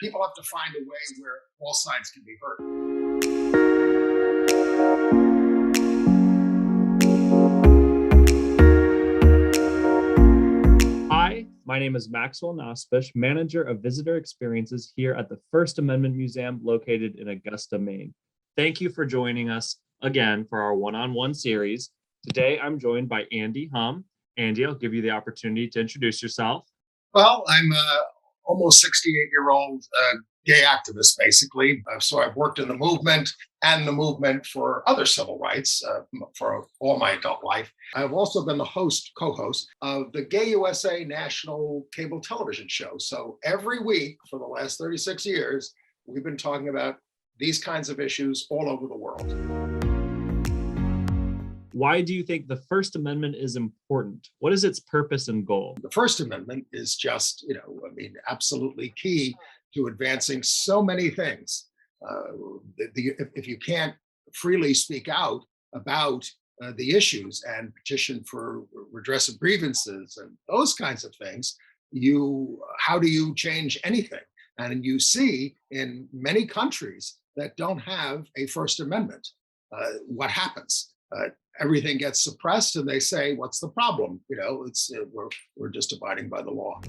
people have to find a way where all sides can be heard. Hi, my name is Maxwell Nospish, Manager of Visitor Experiences here at the First Amendment Museum located in Augusta, Maine. Thank you for joining us again for our one-on-one series. Today, I'm joined by Andy Humm. Andy, I'll give you the opportunity to introduce yourself. Well, I'm almost 68-year-old gay activist, basically. So I've worked in the movement and the movement for other civil rights for all my adult life. I've also been the co-host of the Gay USA national cable television show. So every week for the last 36 years, we've been talking about these kinds of issues all over the world. Why do you think the First Amendment is important? What is its purpose and goal? The First Amendment is just, absolutely key to advancing so many things. If you can't freely speak out about the issues and petition for redress of grievances and those kinds of things, how do you change anything? And you see in many countries that don't have a First Amendment, what happens? Everything gets suppressed, and they say, "What's the problem?" We're just abiding by the law.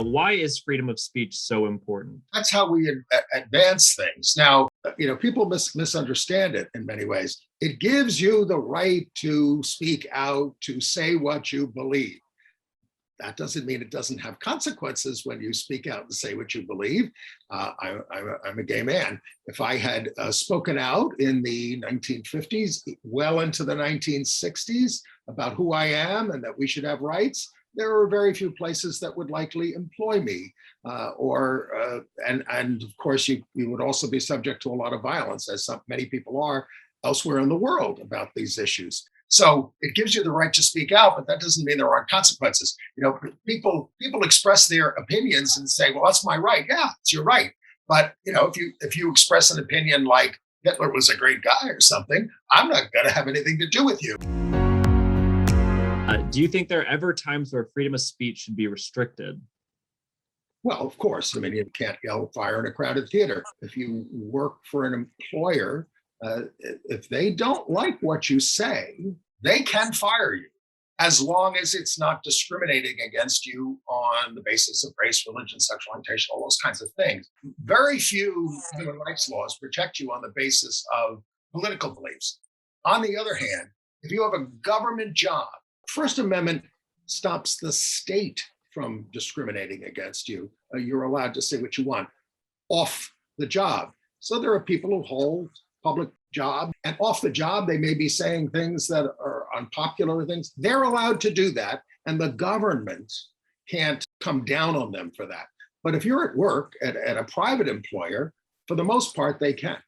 Why is freedom of speech so important? That's how we advance things. Now, people misunderstand it in many ways. It gives you the right to speak out, to say what you believe. That doesn't mean it doesn't have consequences when you speak out and say what you believe. I'm a gay man. If I had spoken out in the 1950s, well into the 1960s, about who I am and that we should have rights, there are very few places that would likely employ me. And of course, you would also be subject to a lot of violence, as many people are elsewhere in the world about these issues. So it gives you the right to speak out, but that doesn't mean there aren't consequences. People express their opinions and say, "Well, that's my right." Yeah, it's your right. But if you express an opinion like Hitler was a great guy or something, I'm not going to have anything to do with you. Do you think there are ever times where freedom of speech should be restricted? Well, of course. I mean, you can't yell fire in a crowded theater. If you work for an employer, if they don't like what you say, they can fire you, as long as it's not discriminating against you on the basis of race, religion, sexual orientation, all those kinds of things. Very few human rights laws protect you on the basis of political beliefs. On the other hand, if you have a government job, First Amendment stops the state from discriminating against you. You're allowed to say what you want off the job. So there are people who hold public job, and off the job, they may be saying things that are unpopular things. They're allowed to do that, and the government can't come down on them for that. But if you're at work at a private employer, for the most part, they can.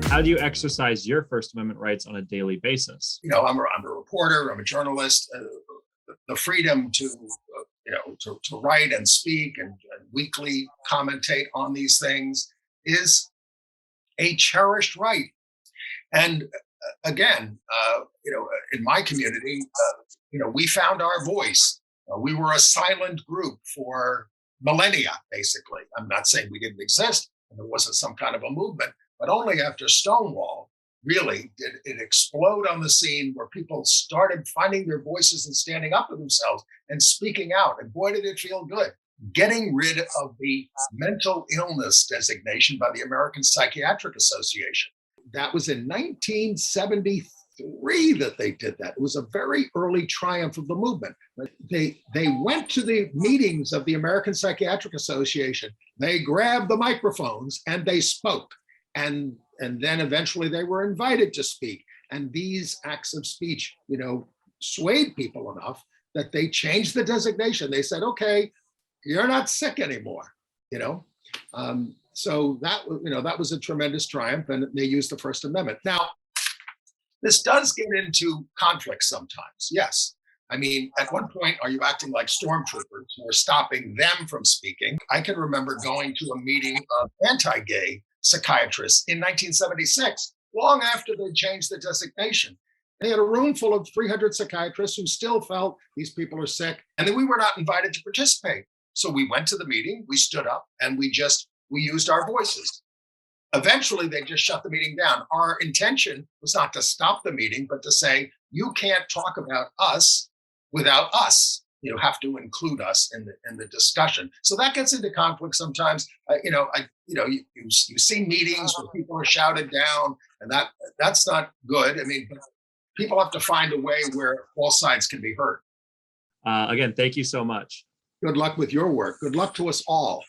How do you exercise your First Amendment rights on a daily basis? I'm a reporter, I'm a journalist. The freedom to write and speak and weekly commentate on these things is a cherished right. And again, in my community, we found our voice. We were a silent group for millennia, basically. I'm not saying we didn't exist and there wasn't some kind of a movement, but only after Stonewall really did it explode on the scene, where people started finding their voices and standing up for themselves and speaking out. And boy, did it feel good. Getting rid of the mental illness designation by the American Psychiatric Association. That was in 1973 that they did that. It was a very early triumph of the movement. They went to the meetings of the American Psychiatric Association. They grabbed the microphones and they spoke. And then eventually they were invited to speak. And these acts of speech, swayed people enough that they changed the designation. They said, "Okay, you're not sick anymore." So that was a tremendous triumph, and they used the First Amendment. Now, this does get into conflict sometimes. Yes. I mean, at one point, are you acting like stormtroopers who are stopping them from speaking? I can remember going to a meeting of anti-gay psychiatrists in 1976, long after they changed the designation. They had a room full of 300 psychiatrists who still felt these people are sick, and then we were not invited to participate. So we went to the meeting, we stood up, and we used our voices. Eventually, they just shut the meeting down. Our intention was not to stop the meeting, but to say, you can't talk about us without us. You have to include us in the discussion. So that gets into conflict sometimes. You see meetings where people are shouted down, and that's not good. I mean, people have to find a way where all sides can be heard. Again, thank you so much. Good luck with your work. Good luck to us all.